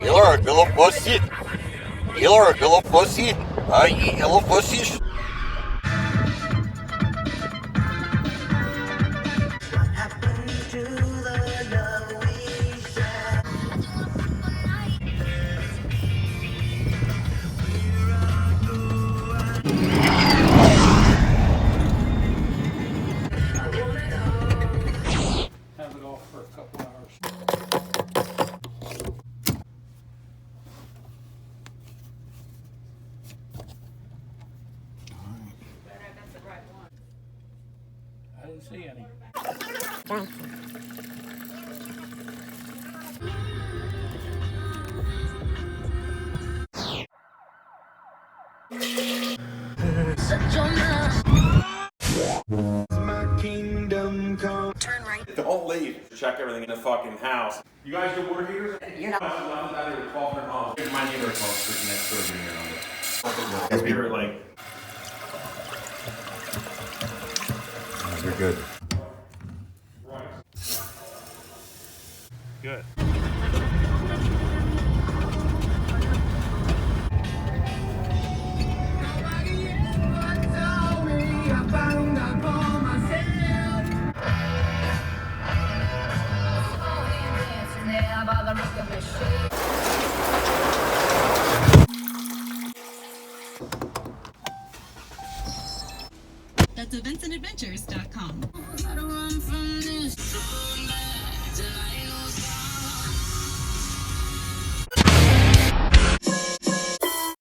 Hello, pussy. Hello, pussy. Hello, pussy. Have it off for a couple hours. I didn't see any. My kingdom come. Turn right. Don't leave. Check everything in the fucking house. You guys do water heaters? You're not. Nothing out here with 1,200 homes. My neighbor's home freaking next door to me on it. You're like, You're good. Good. That's eventsandadventures.com.